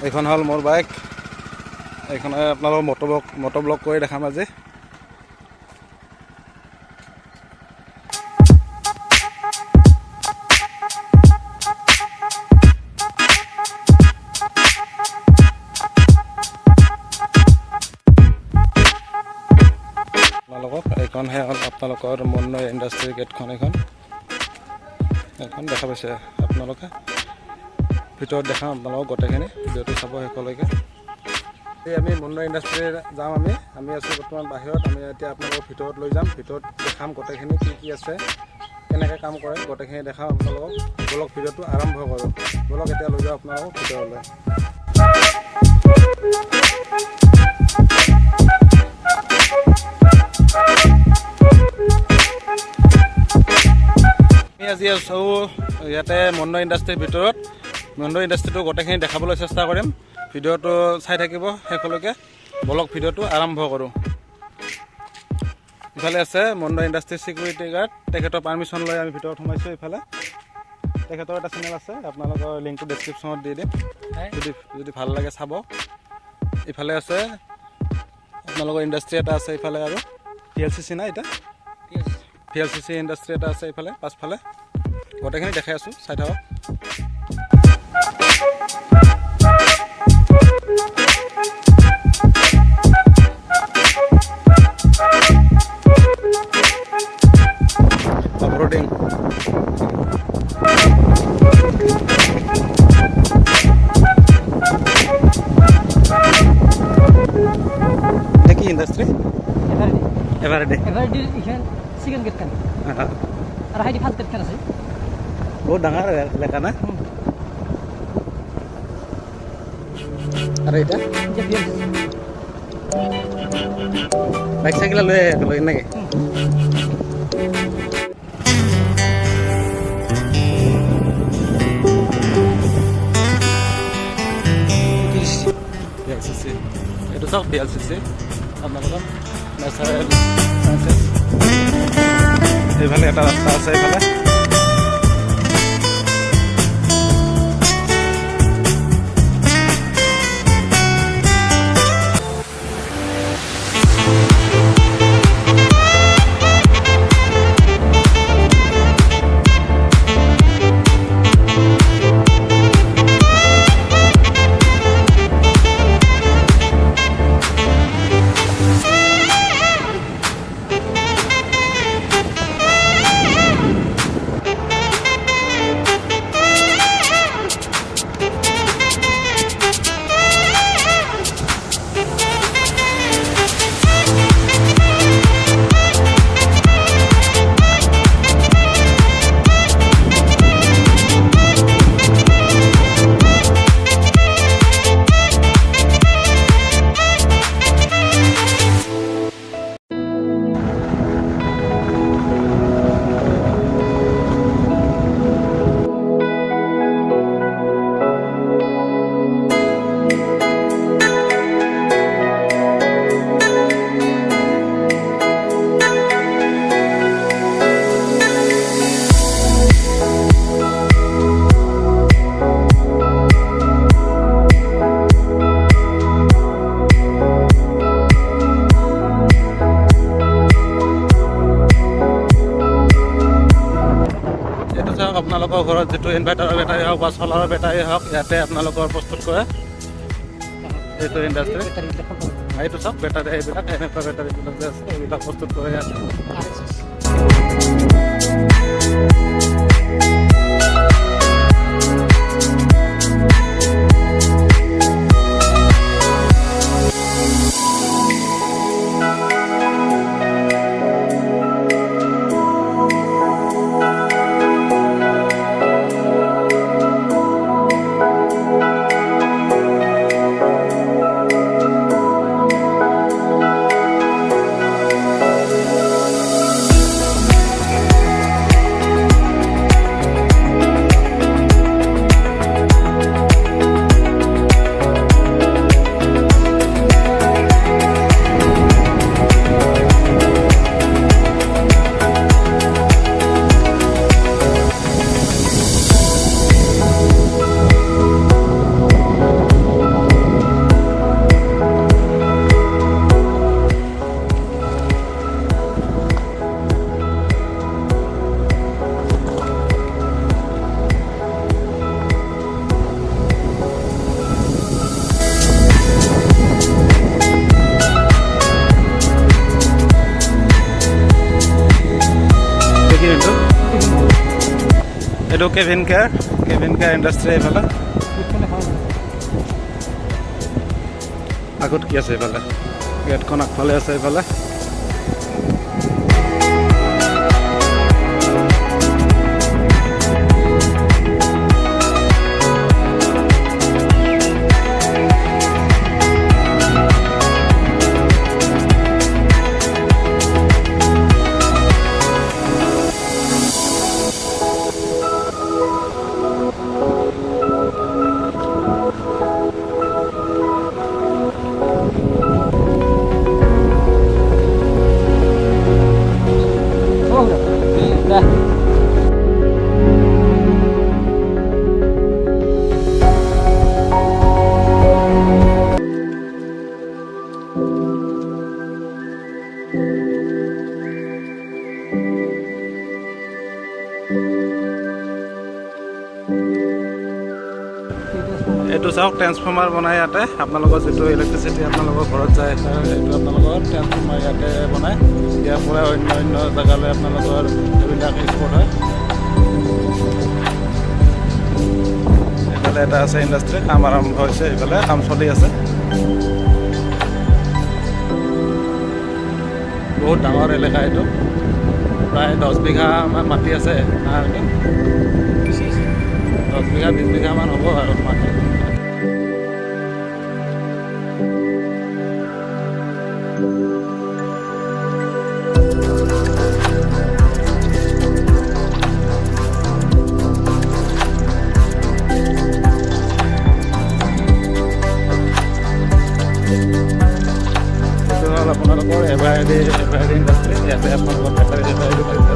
এইখন হ'ল মোৰ বাইক। এইখনে আপোনালোকক মটো ব্লগ কৰি দেখাম আজি। এইখনহে হ'ল আপোনালোকৰ মন্নৈ ইণ্ডাষ্ট্ৰি গেটখন। এইখন দেখা পাইছে আপোনালোকে। ভিতৰত দেখাম আপোনালোকক গোটেইখিনি, ভিডিঅ'টো চাব শেষলৈকে। এই আমি মন্নৈ ইণ্ডাষ্ট্ৰি যাম। আমি আছোঁ বৰ্তমান বাহিৰত। আমি এতিয়া আপোনালোকক ভিতৰত লৈ যাম। ভিতৰত দেখাম গোটেইখিনি কি আছে, কেনেকৈ কাম কৰে গোটেইখিনি দেখাম আপোনালোকক। বলক ভিডিঅ'টো আৰম্ভ কৰোঁ। বলক এতিয়া লৈ যাওঁ আপোনালোকক ভিতৰলৈ। আমি আজি আছোঁ ইয়াতে মন্নৈ ইণ্ডাষ্ট্ৰিৰ ভিতৰত। মন্নৈ ইণ্ডাষ্ট্ৰিটো গোটেইখিনি দেখাবলৈ চেষ্টা কৰিম। ভিডিঅ'টো চাই থাকিব শেষলৈকে। বলক ভিডিঅ'টো আৰম্ভ কৰোঁ। ইফালে আছে মন্নৈ ইণ্ডাষ্ট্ৰিৰ ছিকিউৰিটি গাৰ্ড। তেখেতৰ পাৰ্মিশ্যন লৈ আমি ভিতৰত সোমাইছোঁ। ইফালে তেখেতৰ এটা চেনেল আছে, আপোনালোকৰ লিংকটো ডেছক্ৰিপশ্যনত দি দিম, যদি ভাল লাগে চাব। ইফালে আছে আপোনালোকৰ ইণ্ডাষ্ট্ৰি এটা আছে ইফালে, আৰু PLCC না এটা PLCC ইণ্ডাষ্ট্ৰি এটা আছে ইফালে পাছফালে। গোটেইখিনি দেখাই আছোঁ, চাই থাকক। অফৰোডিং কি ইণ্ডাষ্ট্ৰি? এভাৰডে এইখন চিকেন গেট খান আৰু হাইডি ফাষ্ট গেট খান আছে। বহুত ডাঙৰ এলেকা না। আৰু এটা বাইক চাইকেল লৈ আহে নেকি? এইটো চাওক PLCC আপোনালোকৰ নেচাৰেল চাইন্সেছ। এইফালে এটা ৰাস্তা আছে এইফালে। আপোনালোকৰ ঘৰত যিটো ইনভাৰ্টাৰৰ বেটাৰী হওক বা চলাৰৰ বেটাৰী হওক, ইয়াতে আপোনালোকৰ প্ৰস্তুত কৰে। এইটো ইণ্ডাষ্ট্ৰি, এইটো চাওক বেটাৰী, এইবিলাক এনেকুৱা বেটাৰীবিলাক যে আছে এইবিলাক প্ৰস্তুত কৰে ইয়াতে। এইটো কেভিন কেয়াৰ ইণ্ডাষ্ট্ৰি এইফালে আগত কি আছে এইফালে গেটখন আগফালে আছে এইফালে এইটো চাওক ট্ৰেন্সফৰ্মাৰ বনাই ইয়াতে আপোনালোকৰ যিটো ইলেক্ট্ৰিচিটি আপোনালোকৰ ঘৰত যায় এইটো আপোনালোকৰ ট্ৰেন্সফৰ্মাৰ ইয়াতে বনায় ইয়াৰ পৰা অন্য জেগালৈ আপোনালোকৰ এইবিলাক এক্সপৰ্ট হয় এইফালে এটা আছে ইণ্ডাষ্ট্ৰি কাম আৰম্ভ হৈছে এইফালে কাম চলি আছে বহুত ডাঙৰ এলেকা এইটো প্ৰায় 10 বিঘামান মাটি আছে 10 বিঘা 20 বিঘামান হ'ব আৰু মাটি আপোনালোকৰ এভাৰেডি ইণ্ডাষ্ট্ৰি ইয়াতে আপোনালোকৰ বেটাৰী